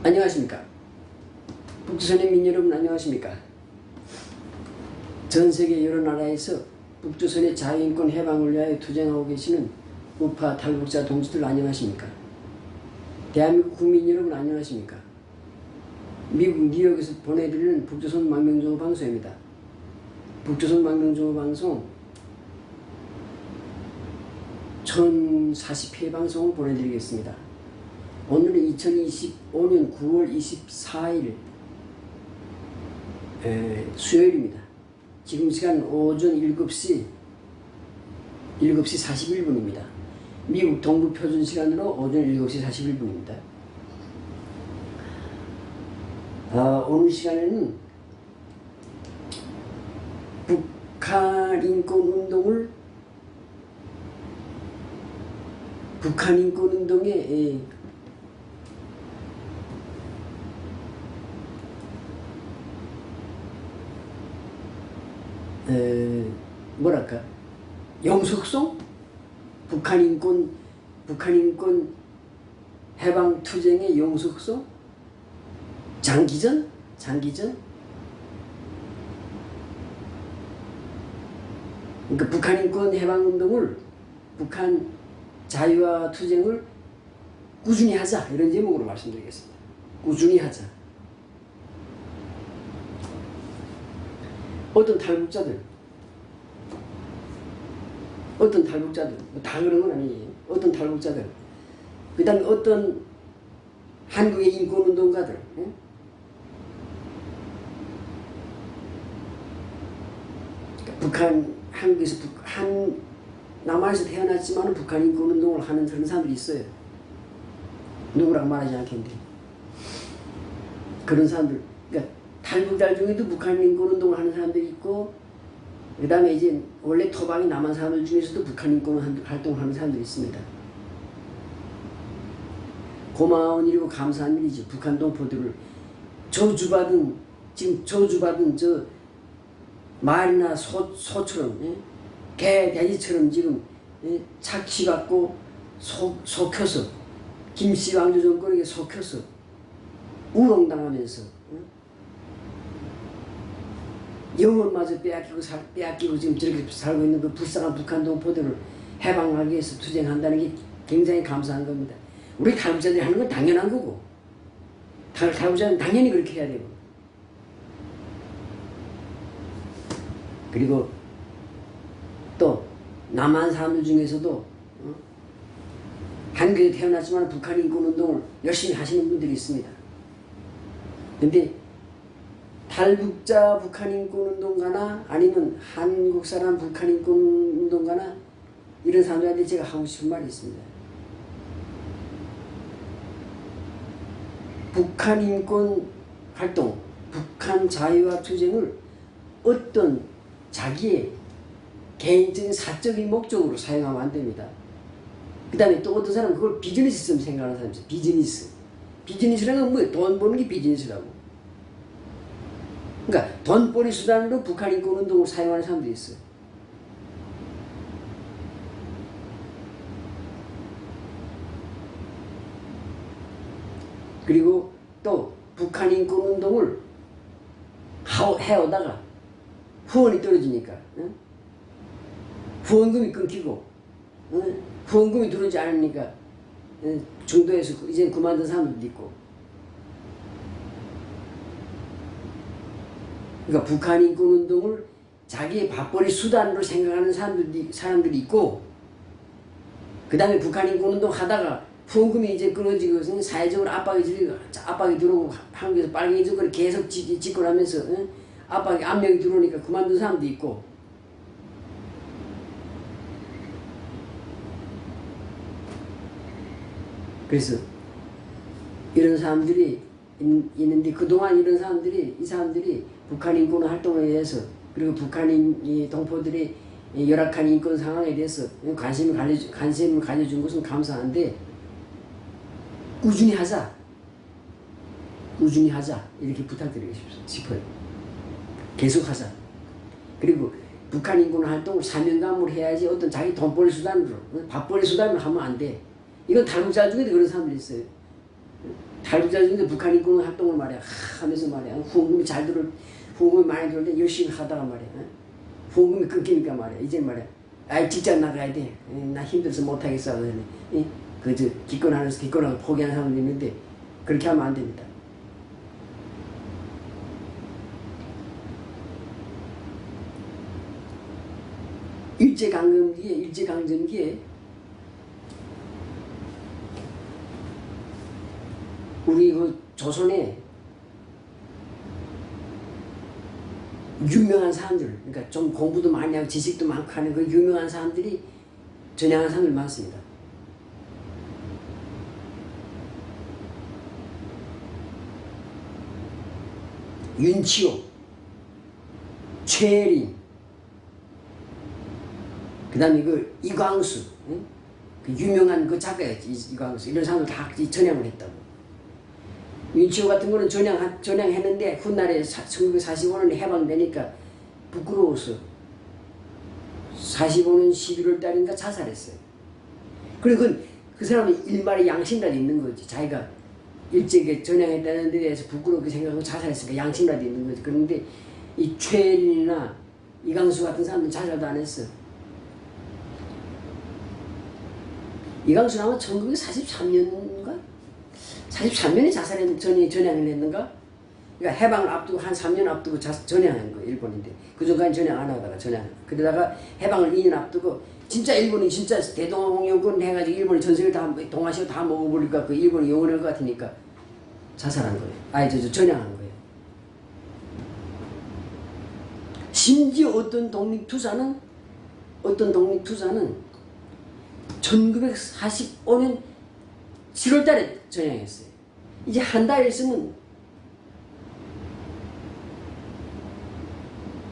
안녕하십니까. 북조선의 민 여러분 안녕하십니까. 전세계 여러 나라에서 북조선의 자유인권 해방을 위하여 투쟁하고 계시는 우파 탈북자 동지들 안녕하십니까. 대한민국 국민 여러분 안녕하십니까. 미국 뉴욕에서 보내드리는 북조선 망명정보 방송입니다. 북조선 망명정보 방송 1040회 방송을 보내드리겠습니다. 오늘은 2025년 9월 24일 수요일입니다. 지금 시간 오전 7시 41분입니다. 미국 동부 표준 시간으로 오전 7시 41분입니다. 오늘 시간에는 북한 인권운동의 뭐랄까 영속성? 북한 인권 해방 투쟁의 영속성? 장기전? 그러니까 북한 인권 해방 운동을, 북한 자유화 투쟁을 꾸준히 하자, 이런 제목으로 말씀드리겠습니다. 꾸준히 하자. 어떤 탈북자들, 다 그런 건 아니에요. 어떤 탈북자들, 그 다음에 어떤 한국의 인권운동가들, 한국에서 남한에서 태어났지만 북한 인권운동을 하는 그런 사람들이 있어요. 누구라고 말하지 않겠는데. 그런 사람들, 그러니까 탈북자 중에도 북한 인권운동을 하는 사람들이 있고, 그 다음에 이제 원래 토박이 남한 사람들 중에서도 북한 인권 활동을 하는 사람들이 있습니다. 고마운 일이고 감사한 일이죠. 북한 동포들을 저주받은 저 말이나 소처럼, 돼지처럼 지금 착취받고 속혀서, 김씨 왕조 정권에게 속혀서 우롱당하면서 영혼마저 빼앗기고 지금 저렇게 살고 있는 그 불쌍한 북한 동포들을 해방하기 위해서 투쟁한다는 게 굉장히 감사한 겁니다. 우리 탈북자들이 하는 건 당연한 거고, 탈북자는 당연히 그렇게 해야 되고, 그리고 또 남한 사람들 중에서도 한국에 태어났지만 북한 인권운동을 열심히 하시는 분들이 있습니다. 근데 탈북자 북한인권운동가나 아니면 한국 사람 북한인권운동가나 이런 사람들한테 제가 하고 싶은 말이 있습니다. 북한인권 활동, 북한 자유화 투쟁을 어떤 자기의 개인적인 사적인 목적으로 사용하면 안 됩니다. 그 다음에 또 어떤 사람은 그걸 비즈니스처럼 생각하는 사람이 있어요. 비즈니스라는 건 뭐예요? 돈 버는 게 비즈니스라고. 그러니까 돈벌이 수단으로 북한 인권운동을 사용하는 사람들이 있어요. 그리고 또 북한 인권운동을 해오다가 후원이 떨어지니까 후원금이 끊기고 후원금이 들어오지 않으니까 중도에서 이제 그만둔 사람들도 있고, 그러니까 북한 인권운동을 자기의 밥벌이 수단으로 생각하는 사람들이 있고, 그 다음에 북한 인권운동 하다가 후원금이 이제 끊어지고 사회적으로 압박이 들어오고 한국에서 빨갱이 정권을 계속 집권하면서 압력이 들어오니까 그만둔 사람도 있고, 그래서 이런 사람들이 있는데, 그동안 이 사람들이 북한 인권 활동에 대해서, 그리고 북한 동포들의 열악한 인권 상황에 대해서 관심을 가져준 것은 감사한데, 꾸준히 하자 이렇게 부탁드리고 싶어요. 계속 하자. 그리고 북한 인권 활동을 사명감으로 해야지 어떤 자기 돈벌이 수단으로, 밥벌이 수단으로 하면 안 돼. 이건 탈북자 중에도 그런 사람들이 있어요. 탈북자 중에 북한 인권 활동을 말이야 하면서 말이야 후원금이 잘 들어 후원금이 많이 들어올 때 열심히 하다가 말이야 후원금이 끊기니까 말이야 이제 말이야 아이 직장 나가야 돼. 나 힘들어서 못하겠어. 그저 기권하고 포기하는 사람도 있는데 그렇게 하면 안 됩니다. 일제강점기에 우리 그 조선에 유명한 사람들, 그러니까 좀 공부도 많이 하고 지식도 많고 하는 그 유명한 사람들이 전향한 사람들 많습니다. 윤치호, 최혜린, 그 다음에 그 이광수, 그 유명한 그 작가였지, 이광수. 이런 사람들 다 전향을 했다고. 윤치호 같은 거는 전향했는데 훗날에 1945년에 해방되니까 부끄러워서 45년 11월 달인가 자살했어요. 그리고 그 사람은 일말의 양심이라도 있는 거지. 자기가 일찍 전향했다는 데 대해서 부끄럽게 생각하고 자살했으니까 양심이라도 있는 거지. 그런데 이 최혜린이나 이광수 같은 사람들은 자살도 안 했어. 이광수는 아마 1943년인가? 43년에 전향을 했는가? 그러니까 해방을 앞두고 한 3년 앞두고 전향한 거예요. 일본인데. 그 전까지 전향 안 하다가 전향. 그러다가 해방을 2년 앞두고 진짜 일본이 진짜 대동여군 해가지고 일본이 전세를 다 동아시아 다 먹어버리니까 그 일본이 영원할 것 같으니까 자살한 거예요. 전향한 거예요. 심지어 어떤 독립투사는 1945년 7월 달에 전향했어요. 이제 한 달 있으면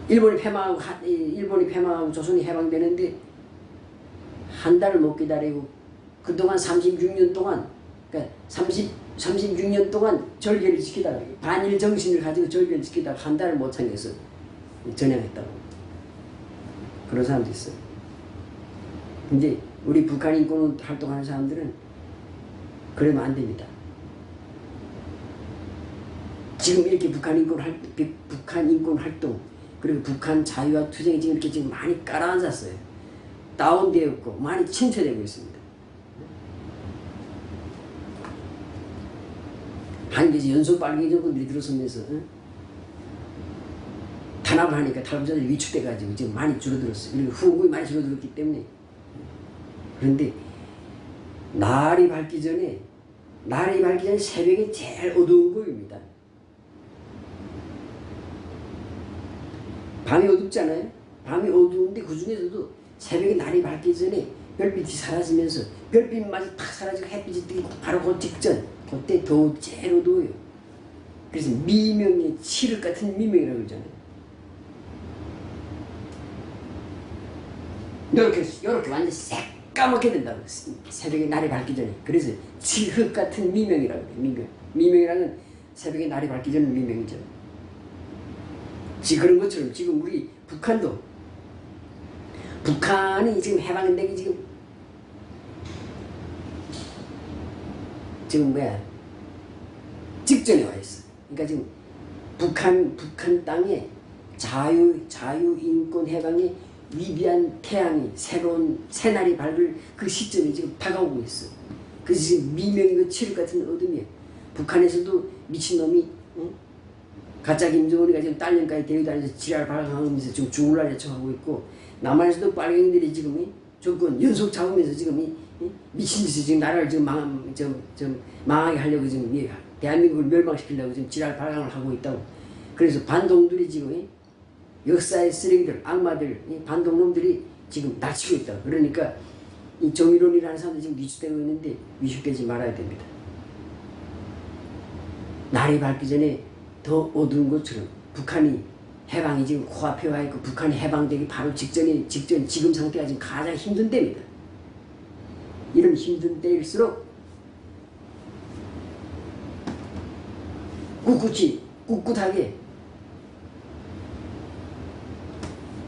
일본이 패망하고 조선이 해방되는데 한 달을 못 기다리고 그동안 36년 동안 그러니까 36년 동안 절개를 지키다가 반일 정신을 가지고 절개를 지키다가 한 달을 못 참여해서 전향했다고 그런 사람도 있어요. 근데 우리 북한 인권 활동하는 사람들은 그러면 안 됩니다. 지금 이렇게 북한 인권 활동 그리고 북한 자유와 투쟁이 지금 많이 깔아앉았어요. 다운되었고 많이 침체되고 있습니다. 한계지 연속 빨갱이 정권들이 들어서면서 탄압을 하니까 탈북자들이 위축돼가지고 지금 많이 줄어들었어요. 그리고 후원금이 많이 줄어들었기 때문에. 그런데 날이 밝기 전에 새벽에 제일 어두운 거입니다. 밤이 어둡잖아요. 밤이 어두운데 그 중에서도 새벽에 날이 밝기 전에 별빛이 사라지면서 별빛마저 탁 사라지고 햇빛이 뜨기 바로 그 직전 그때 제일 어두워요. 그래서 미명의 칠흑 같은 미명이라고 그러잖아요. 이렇게 완전 새까맣게 된다고 새벽에 날이 밝기 전에. 그래서 칠흑 같은 미명이라고 해요. 미명이라는 새벽에 날이 밝기 전에 미명이죠. 그런 것처럼 지금 우리 북한이 지금 해방되기 지금 직전에 와 있어. 그러니까 지금 북한 땅에 자유인권 해방의 위대한 태양이 새로운 새날이 밝을 그 시점이 지금 다가오고 있어. 그래서 지금 미명이고 칠흑 같은 어둠이에요. 북한에서도 미친놈이 가짜 김정은이가 지금 딸년까지 데려다니면서 지랄 발광하면서 지금 죽을라 예측하고 있고 남한에서도 빨갱이들이 지금 정권 연속 잡으면서 지금 미친 짓이 지금 나라를 지금 망하게 하려고 지금 대한민국을 멸망시키려고 지금 지랄 발광을 하고 있다고. 그래서 반동들이 지금 역사의 쓰레기들, 악마들, 반동놈들이 지금 낮추고 있다. 그러니까 이 정의론이라는 사람들이 지금 위축되고 있는데 위축되지 말아야 됩니다. 날이 밝기 전에 더 어두운 것처럼 북한이 해방이 지금 코앞에 와 있고 북한이 해방되기 바로 직전 지금 상태가 지금 가장 힘든 때입니다. 이런 힘든 때일수록 꿋꿋하게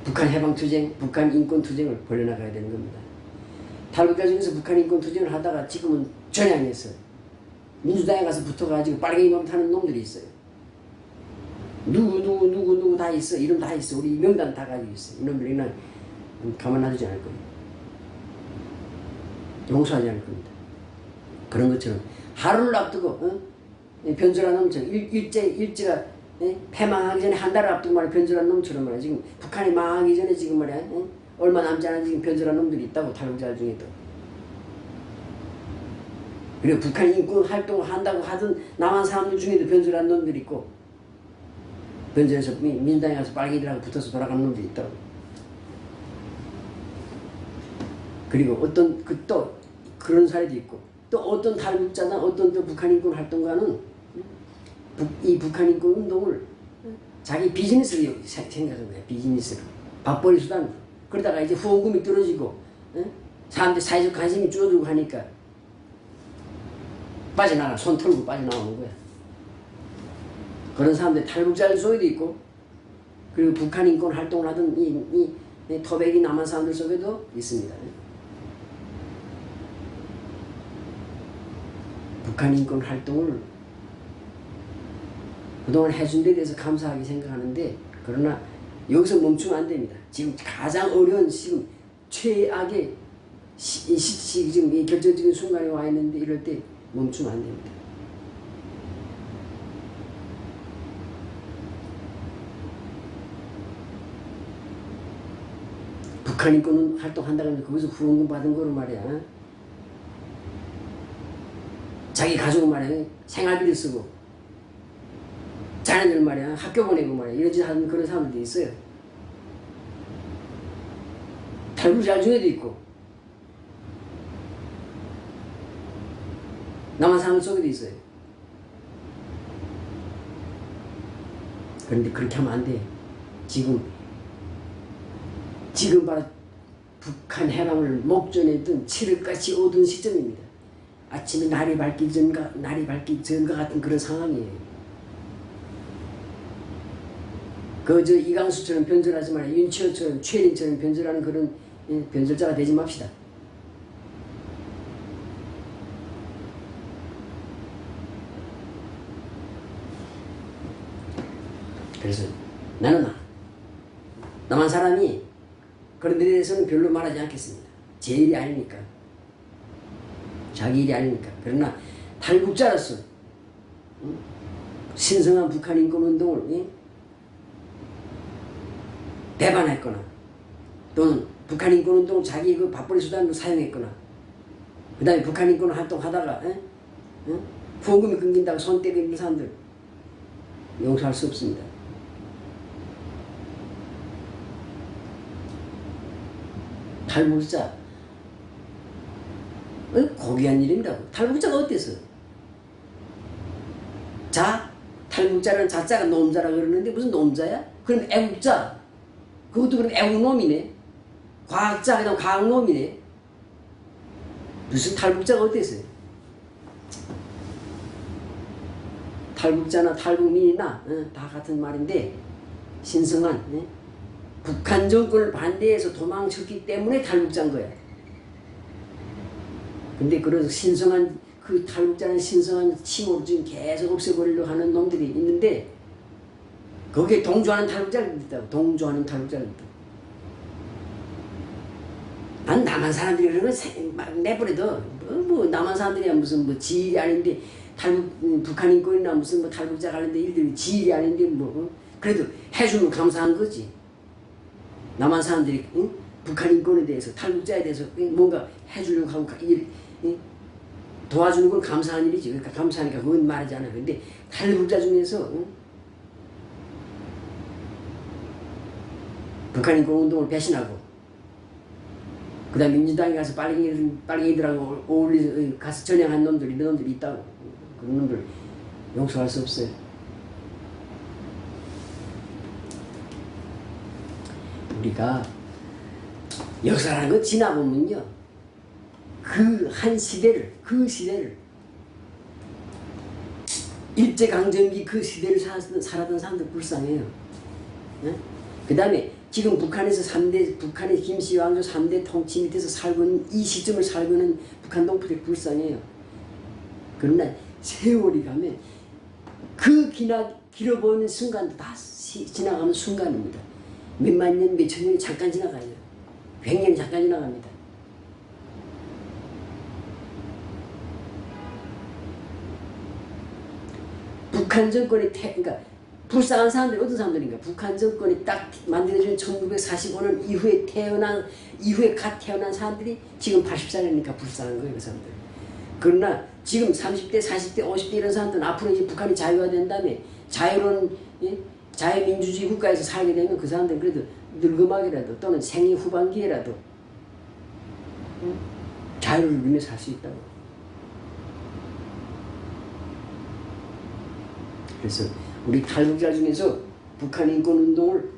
북한 해방투쟁, 북한 인권투쟁을 벌여나가야 되는 겁니다. 탈북자 중에서 북한 인권투쟁을 하다가 지금은 전향했어요. 민주당에 가서 붙어가지고 빨갱이 노릇하는 놈들이 있어요. 누구 다 있어. 이름 다 있어. 우리 명단 다 가지고 있어. 이놈들이 난 가만 놔두지 않을 겁니다. 용서하지 않을 겁니다. 그런 것처럼 하루를 앞두고 변절한 놈처럼 일제가 패망하기 전에 한 달을 앞두고 말이야 변절한 놈처럼 말이야. 지금 북한이 망하기 전에 지금 말이야 얼마 남지 않은 지금 변절한 놈들이 있다고 탈북자 중에도. 그리고 북한이 인권 활동을 한다고 하던 남한 사람들 중에도 변절한 놈들이 있고 변절해서 민주당에 가서 빨갱이들하고 붙어서 돌아가는 놈들이 있다고. 그리고 또 그런 사례도 있고 또 어떤 탈북자나 어떤 또 북한 인권 활동가는 이 북한 인권 운동을 자기 비즈니스로 생각한 거야. 비즈니스로. 밥벌이 수단. 그러다가 이제 후원금이 떨어지고 사람들 사회적 관심이 줄어들고 하니까 손 털고 빠져나오는 거야. 그런 사람들 탈북자들 속에도 있고 그리고 북한 인권 활동을 하던 이 토백이 남한 사람들 속에도 있습니다. 북한 인권 활동을 그동안 해준 데 대해서 감사하게 생각하는데 그러나 여기서 멈추면 안 됩니다. 지금 가장 어려운 지금 최악의 지금 이 결정적인 순간에 와 있는데 이럴 때 멈추면 안 됩니다. 북한 인권 활동한다고 하면 거기서 후원금 받은 거로 말이야. 자기 가족은 말이야 생활비를 쓰고 자녀들 말이야 학교 보내고 말이야 이러지 하는 그런 사람들도 있어요. 탈북자 중에도 있고 남한 사람 속에도 있어요. 그런데 그렇게 하면 안 돼. 지금 바로 북한 해방을 목전에 둔 칠흑같이 어두운 시점입니다. 아침에 날이 밝기 전과 같은 그런 상황이에요. 저 이강수처럼 변절하지 말아요. 윤치호처럼 최린처럼 변절하는 그런 변절자가 되지 맙시다. 그래서 나는 남한 사람이 그런 데 대해서는 별로 말하지 않겠습니다. 제 일이 아니니까. 자기 일이 아니니까. 그러나 탈북자로서 신성한 북한 인권운동을 배반했거나 또는 북한 인권운동을 자기 그 밥벌이 수단으로 사용했거나 그 다음에 북한 인권 활동하다가 후원금이 끊긴다고 손 떼고 사람들 용서할 수 없습니다. 탈북자 고귀한 일입니다. 탈북자가 어땠어? 탈북자는 자자가 놈자라 그러는데 무슨 놈자야? 그럼 애국자. 그것도 그럼 애국놈이네. 과학자 그냥 과학놈이네. 무슨 탈북자가 어땠어요? 탈북자나 탈북민이나 다 같은 말인데 신성한 북한 정권을 반대해서 도망쳤기 때문에 탈북자인 거야. 근데 그런 신성한 그 탈북자는 신성한 칭호로 지금 계속 없애버리려고 하는 놈들이 있는데 거기에 동조하는 탈북자를 있다고. 동조하는 탈북자를 있다고. 난 남한 사람들이 그러면 막 내버려둬. 뭐 남한 사람들이야 무슨 뭐 지일이 아닌데 북한 인권이나 무슨 뭐 탈북자 관련된 일들이 지일이 아닌데 뭐 그래도 해주면 감사한 거지. 남한 사람들이 북한 인권에 대해서 탈북자에 대해서 뭔가 해주려고 하고 도와주는 건 감사한 일이지. 그러니까 감사하니까 그건 말하지 않아. 근데 탈북자 중에서 북한 인권 운동을 배신하고 그 다음에 민주당에 가서 빨갱이들하고 어울리 가서 전향한 놈들이 있다고. 그런 놈들 용서할 수 없어요. 우리가 역사라는 거 지나보면요 그 시대를 일제강점기 그 시대를 살았던 사람들 불쌍해요. 그 다음에 지금 북한에서 북한의 김씨 왕조 3대 통치 밑에서 살고 있는 이 시점을 살고 있는 북한 동포들이 불쌍해요. 그러나 세월이 가면 그 길어 보이는 순간도 다 지나가는 순간입니다. 몇만 년, 몇천 년이 잠깐 지나가요. 100년이 잠깐 지나갑니다. 북한 정권이 그러니까 불쌍한 사람들이 어떤 사람들인가? 북한 정권이 딱 만들어진 1945년 이후에 갓 태어난 사람들이 지금 80살이니까 불쌍한 거예요, 그 사람들. 그러나 지금 30대, 40대, 50대 이런 사람들은 앞으로 이제 북한이 자유화 된 다음에 자유로운 자유민주주의 국가에서 살게 되면 그 사람들은 그래도 늙음하게라도 또는 생애 후반기에라도 자유를 누리며 살 수 있다고. 그래서 우리 탈북자 중에서 북한 인권운동을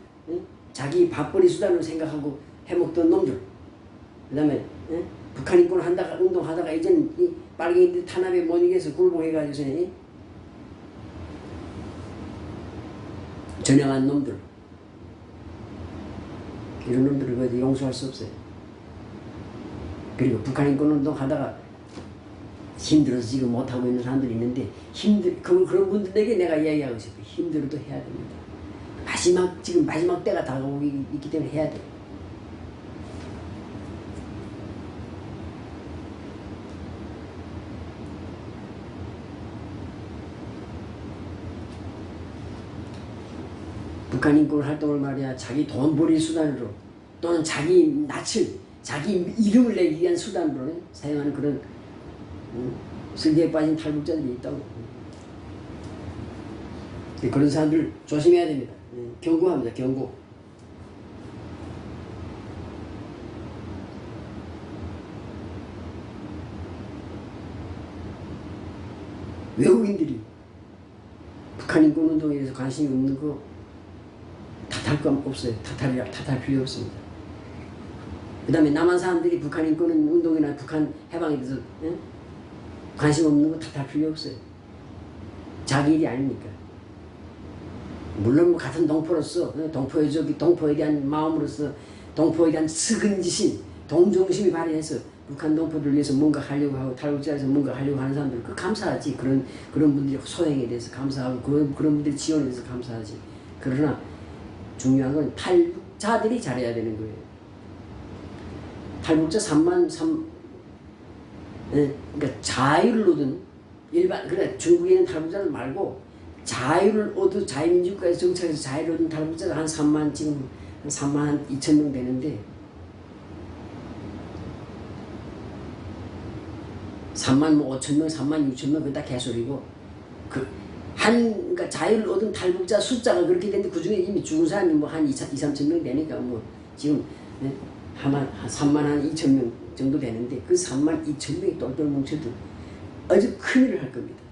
자기 밥벌이 수단으로 생각하고 해먹던 놈들, 그 다음에 북한 인권 운동하다가 이제는 빨갱이들 탄압에 못 이겨서 굴복해가지고 전향한 놈들, 이런 놈들을 거의 용서할 수 없어요. 그리고 북한 인권 운동하다가 힘들어서 지금 못하고 있는 사람들이 있는데 그런 분들에게 내가 이야기하고 싶어요. 힘들어도 해야 됩니다. 지금 마지막 때가 다가오고 있기 때문에 해야 돼요. 북한 인권 활동을 말이야 자기 돈벌이 수단으로 또는 자기 낯을 자기 이름을 내기 위한 수단으로 사용하는 그런 슬기에 빠진 탈북자들이 있다고. 그런 사람들 조심해야 됩니다. 경고합니다. 경고. 외국인들이 북한 인권운동에 대해서 관심이 없는 거 탓할 거 없어요. 탓할 필요 없습니다. 그 다음에 남한 사람들이 북한 인권운동이나 북한 해방에 대해서 관심 없는 거 탓할 필요 없어요. 자기 일이 아니니까. 물론 뭐 같은 동포로서 동포에 대한 마음으로서 동포에 대한 측은지심, 동정심이 발휘해서 북한 동포들을 위해서 뭔가 하려고 하고 탈북자에서 뭔가 하려고 하는 사람들 그 감사하지. 그런 분들이 소행에 대해서 감사하고 그런 분들이 지원에 대해서 감사하지. 그러나 중요한 건 탈북자들이 잘해야 되는 거예요. 탈북자 3만 그러니까 자유를 얻은 그래 중국에 있는 탈북자들 말고 자유를 얻은 자유민주국가에서 정착해서 자유를 얻은 탈북자가 한 3만 지금 3만 2천 명 되는데 3만 뭐 5천 명, 3만 6천 명 그건 다 개소리고 그러니까 자유를 얻은 탈북자 숫자가 그렇게 되는데 그 중에 이미 죽은 사람이 뭐 한 2, 3천 명 되니까 뭐 지금 한 3만 한 2천 명 정도 되는데 그 3만 2천 명이 똘똘 뭉쳐도 아주 큰일을 할 겁니다.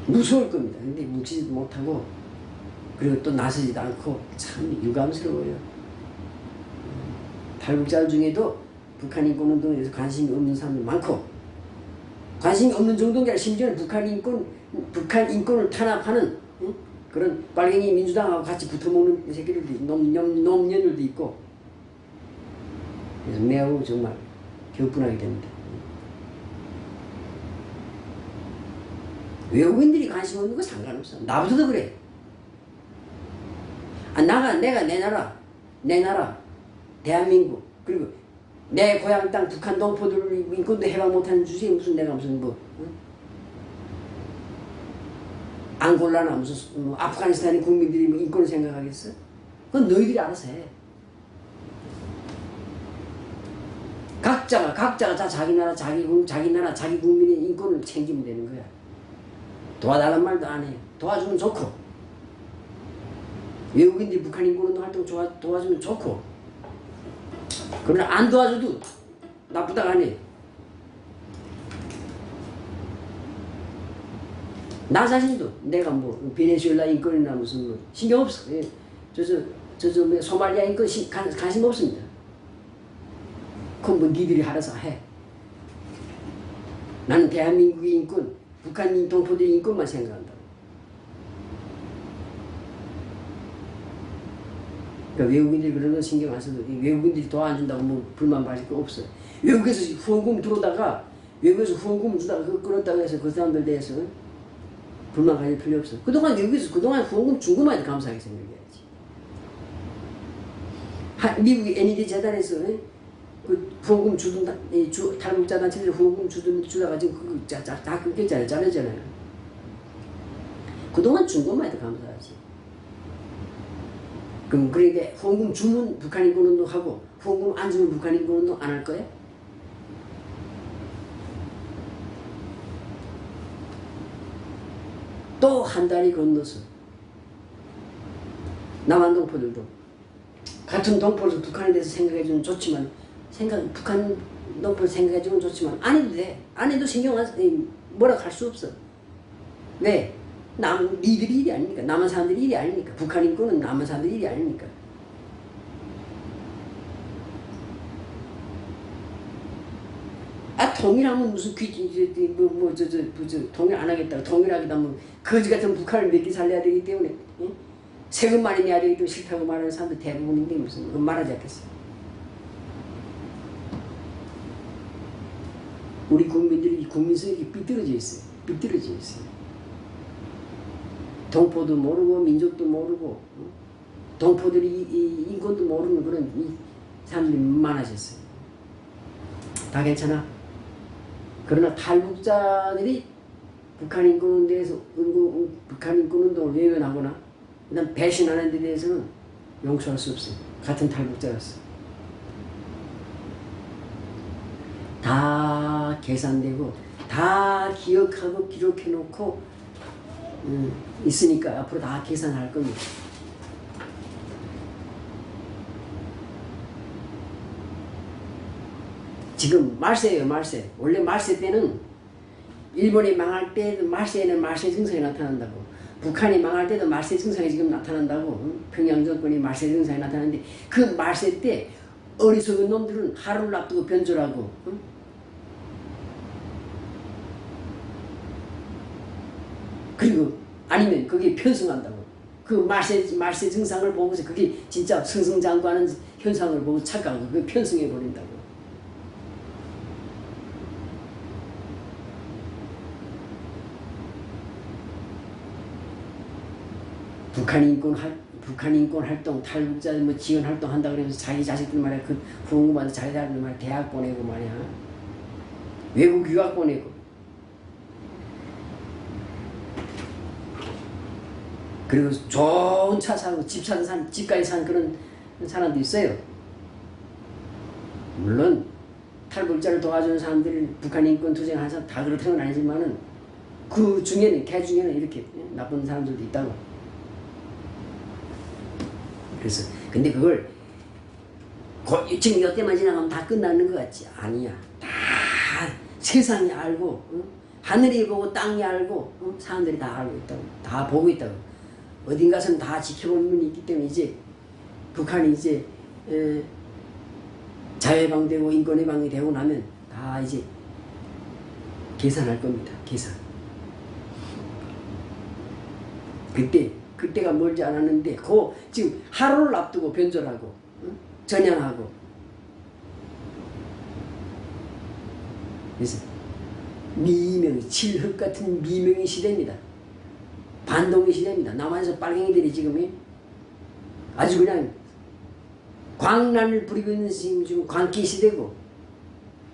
무서울 겁니다. 근데 뭉치지도 못하고 그리고 또 나서지도 않고 참 유감스러워요. 탈북자 중에도 북한 인권운동에 대해서 관심이 없는 사람이 많고 관심이 없는 정도가 아니라 심지어는 북한 인권을 탄압하는 그런 빨갱이 민주당하고 같이 붙어먹는 새끼들도 있고 놈년들도 있고 그래서 매우 정말 격분하게 됩니다. 외국인들이 관심 없는 거 상관없어. 나부터도 그래. 내가 내 나라 대한민국 그리고 내 고향 땅 북한 동포들 인권도 해방 못하는 주제에 무슨 내가 무슨 앙골라나 무슨 아프가니스탄의 국민들이 인권을 생각하겠어? 그건 너희들이 알아서 해. 각자가 다 자기 나라 자기 국민의 인권을 챙기면 되는 거야. 도와달란 말도 안 해요. 도와주면 좋고 외국인들이 북한 인권운동 활동 도와주면 좋고 그러나 안 도와줘도 나쁘다고 안 해. 나 자신도 내가 뭐 베네수엘라 인권이나 무슨 뭐 신경 없어. 소말리아 인권 관심 없습니다. 그건 뭐 니들이 알아서 해. 나는 대한민국의 인권, 북한 동포들의 인권만 생각한다. 그러니까 외국인들이 그런 거 신경 안 써도 외국인들이 도와준다고 뭐 불만 받을 거 없어요. 외국에서 후원금 들어오다가 외국에서 후원금 주다가 그거 끊었다고 해서 그 사람들 대해서 불만 가질 필요 없어. 그동안 외국에서 그동안 후원금 준 것만 해도 감사하게 생각해야지. 미국의 NED 재단에서 그 후원금 주던 탈북자 단체들 후원금 주다가 지금 다 끊겼잖아요. 자르잖아요. 그동안 준 것만 해도 감사하지. 그럼 그러니까 후원금 주면 북한 인권운동하고 후원금 안 주면 북한 인권운동 안 할 거야? 또 한 달이 건너서 남한 동포들도 같은 동포를 북한에 대해서 생각해주면 좋지만 북한 동포를 생각해주면 좋지만 안 해도 돼. 안 해도 신경 뭐라 할 수 없어. 왜? 니들이 일이 아니니까. 남한 사람들이 일이 아니니까. 북한 인권은 남한 사람들이 일이 아니니까. 통일하면 무슨 통일 안 하겠다고. 통일하겠다면 거지 같은 북한을 몇 개 살려야 되기 때문에 세금 많이 내야 되기 때문에 싫다고 말하는 사람들 대부분인데 무슨 그건 말하지 않겠어. 우리 국민들이 국민성이 삐뚤어져 있어요. 삐뚤어져 있어요. 동포도 모르고 민족도 모르고 동포들이 인권도 모르는 그런 사람들이 많아졌어요. 다 괜찮아. 그러나 탈북자들이 북한 인권운동을 외면하거나 그다음 배신하는 데 대해서는 용서할 수 없어요. 같은 탈북자였어. 다 계산되고 다 기억하고 기록해놓고 있으니까 앞으로 다 계산할 겁니다. 지금 말세예요, 말세. 원래 말세 때는 일본이 망할 때 말세에는 말세 증상이 나타난다고. 북한이 망할 때도 말세 증상이 지금 나타난다고. 평양 정권이 말세 증상이 나타나는데 그 말세 때 어리석은 놈들은 하루를 앞두고 변절하고 그리고 아니면 그게 편승한다고. 그 말세 증상을 보고서 그게 진짜 승승장구하는 현상을 보고 착각하고 그게 편승해 버린다고. 북한 인권 활동, 탈북자 지원 활동 한다 그러면서 자기 자식들 말이야 그 후원금받아 자기 자식들 말이야 대학 보내고 말이야 외국 유학 보내고 그리고 좋은 차 사고 집까지 산 그런 사람도 있어요. 물론 탈북자를 도와주는 사람들이 북한 인권 투쟁하는 사람 다 그렇다는 건 아니지만은 그 중에는 개 중에는 이렇게 나쁜 사람들도 있다고. 그래서 근데 그걸 지금 이때만 지나가면 다 끝나는 것 같지? 아니야. 다 세상이 알고 하늘이 보고 땅이 알고 사람들이 다 알고 있다고. 다 보고 있다고. 어딘가서는 다 지켜보는 눈이 있기 때문에 이제 북한이 이제 자유해방되고 인권해방이 되고 나면 다 이제 계산할 겁니다. 계산. 그때가 멀지 않았는데 지금 하루를 앞두고 변절하고 전향하고 그래서 칠흑 같은 미명의 시대입니다. 반동의 시대입니다. 남한에서 빨갱이들이 지금 아주 그냥 광란을 부리고 있는 지금 광기 시대고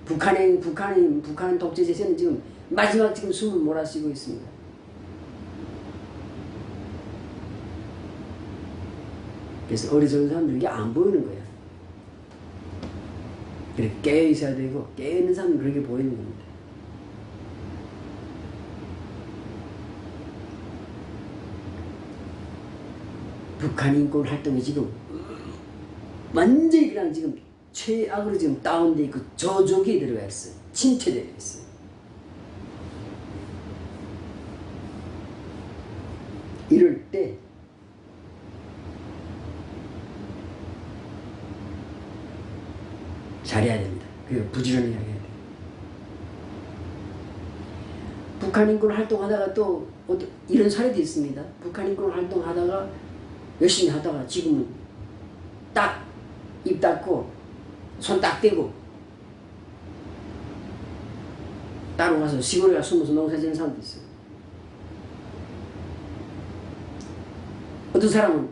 북한 독재제세는 지금 마지막 지금 숨을 몰아쉬고 있습니다. 그래서 어리석은 사람들은 이게 안 보이는 거야. 그래 깨어 있어야 되고 깨어있는 사람은 그렇게 보이는 겁니다. 북한 인권 활동이 지금 완전히 그냥 지금 최악으로 지금 다운돼 있고 저조기에 들어가 있어요. 침체되어 있어요. 이럴 때 잘해야 됩니다. 그리고 부지런히 해야 돼요. 북한 인권 활동하다가 또 이런 사례도 있습니다. 북한 인권 활동하다가 열심히 하다가 지금은 딱 입 닫고 손 딱 떼고 따로 가서 시골에 가서 숨어서 농사 지는 사람도 있어요. 어떤 사람은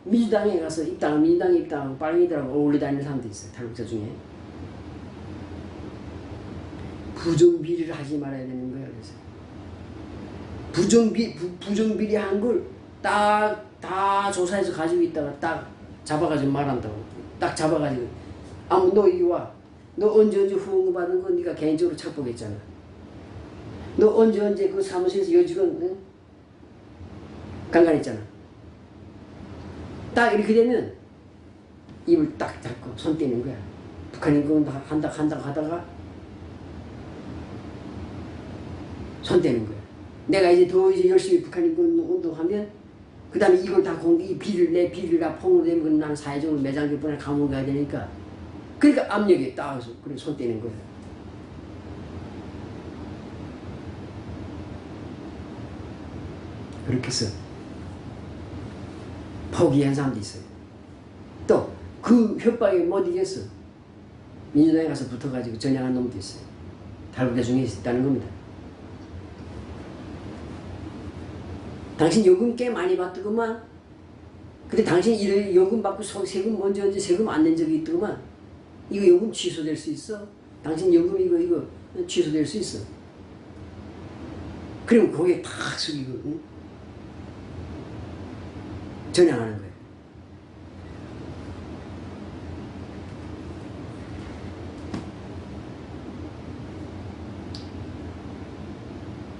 민주당에 가서 민주당에 입당하고 빨갱이들하고 어울려 다니는 사람도 있어요. 탈북자 중에. 부정비리를 하지 말아야 되는 거야. 그래서 부정비리한 걸 다 조사해서 가지고 있다가 딱 잡아가지고 말한다고. 딱 잡아가지고 너 이리 와. 너 언제 후원금 받은 거 네가 개인적으로 착복했잖아. 너 언제 그 사무실에서 여직원 강간했잖아. 딱 이렇게 되면 입을 딱 잡고 손 떼는 거야. 북한인 거 한다 하다가 손 떼는 거야. 내가 이제 더 열심히 북한인 거 운동하면 그 다음에 이걸 다 내 비리를 다 폰으로 되면 난 사회적으로 매장될 뻔해 감옥 가야 되니까 그러니까 압력이 따가서 그래 손 떼는 거야. 그렇게 해서 포기한 사람도 있어요. 또 그 협박에 못 이겼어. 민주당에 가서 붙어가지고 전향한 놈도 있어요. 탈북자 중에 있다는 겁니다. 당신 요금 꽤 많이 받더구만. 근데 당신 이래 요금 받고 세금 먼저 세금 안 낸 적이 있더구만. 이거 요금 취소될 수 있어. 당신 요금 이거 취소될 수 있어. 그럼 고개 탁 숙이고 응? 전향하는 거예요.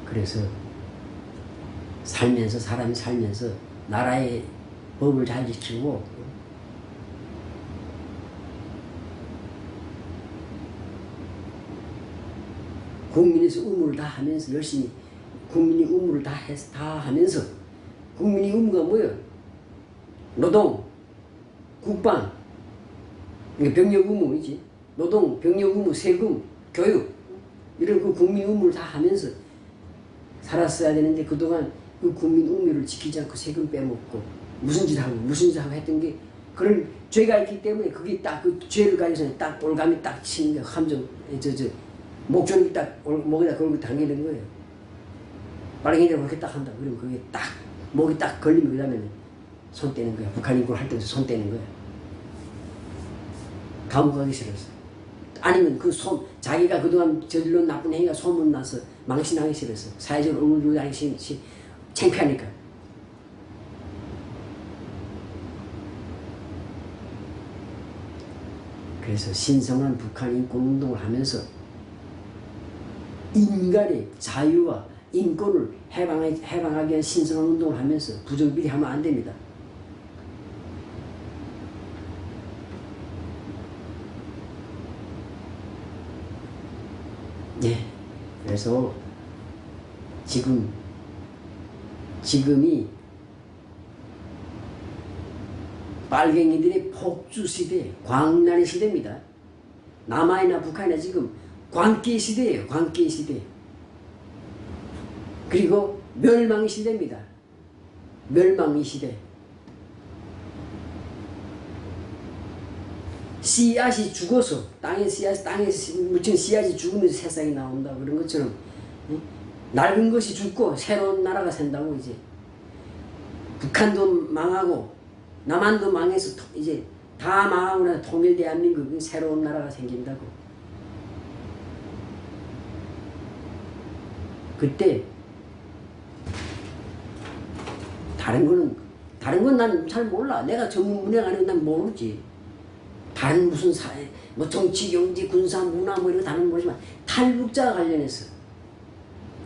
그래서 사람이 살면서 나라의 법을 잘 지키고 국민에서 의무를 다 하면서 열심히 국민이 의무를 다 하면서 국민이 의무가 뭐예요? 노동, 국방, 병력 의무이지. 노동, 병력 의무, 세금, 교육 이런 그 국민 의무를 다 하면서 살았어야 되는데 그동안 그 국민 의무를 지키지 않고 세금 빼먹고 무슨 짓 하고 했던 게 그런 죄가 있기 때문에 그게 딱 그 죄를 가지고서 딱 올감이 딱 치는 게 함정 목줄이 딱 목에다 걸고 당기는 거예요. 빨갱이들 그렇게 딱 한다. 그러면 그게 딱 목이 딱 걸리면 그 다음에는 손 떼는 거야. 북한 인권 할 때부터 손 떼는 거야. 감옥 가기 싫었어. 아니면 자기가 그동안 저질러 나쁜 행위가 소문나서 망신하기 싫어서 사회적으로 얼굴 들고 다니기 창피하니까. 그래서 신성한 북한 인권운동을 하면서 인간의 자유와 인권을 해방하기 위한 신성한 운동을 하면서 부정비리하면 안 됩니다. 네, 그래서 지금이 빨갱이들의 폭주 시대, 광란의 시대입니다. 남한이나 북한이나 지금 광기 시대예요. 광기 시대. 그리고 멸망의 시대입니다. 멸망의 시대. 씨앗이 죽어서 땅에 묻힌 씨앗이 죽으면서 새싹이 나온다. 그런 것처럼 낡은 것이 죽고 새로운 나라가 생다고. 이제 북한도 망하고 남한도 망해서 이제 다 망하고 나서 통일 대한민국은 새로운 나라가 생긴다고. 그때 다른 건 난 잘 몰라. 내가 전문 분야가 아니고 난 모르지. 다른 무슨 사회, 뭐 정치, 경제, 군사, 문화 뭐 이런 거 다른 모르지만 탈북자와 관련해서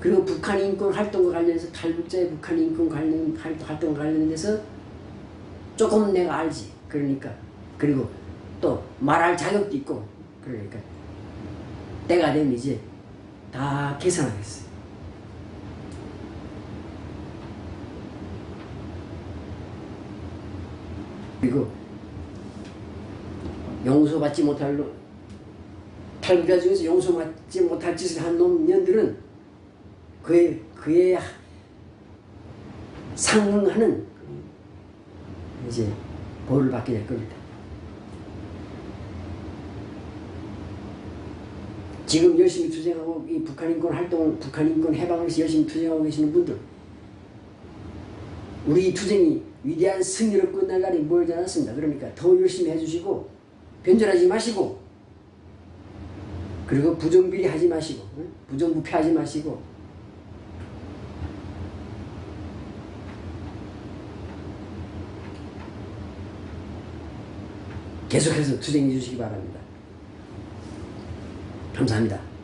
그리고 북한 인권 활동과 관련해서 탈북자의 북한 인권 활동 관련돼서 조금 내가 알지. 그러니까 그리고 또 말할 자격도 있고 그러니까 때가 되면 이제 다 계산하겠어요. 그리고 용서받지 못할 탈북자 중에서 용서받지 못할 짓을 한 놈년들은 그에 상응하는 이제 벌을 받게 될 겁니다. 지금 열심히 투쟁하고 이 북한 인권 활동, 북한 인권 해방을 위해서 열심히 투쟁하고 계시는 분들, 우리 투쟁이 위대한 승리로 끝날 날이 멀지 않았습니다. 그러니까 더 열심히 해주시고 변절하지 마시고, 그리고 부정비리하지 마시고, 부정부패하지 마시고, 계속해서 투쟁해 주시기 바랍니다. 감사합니다.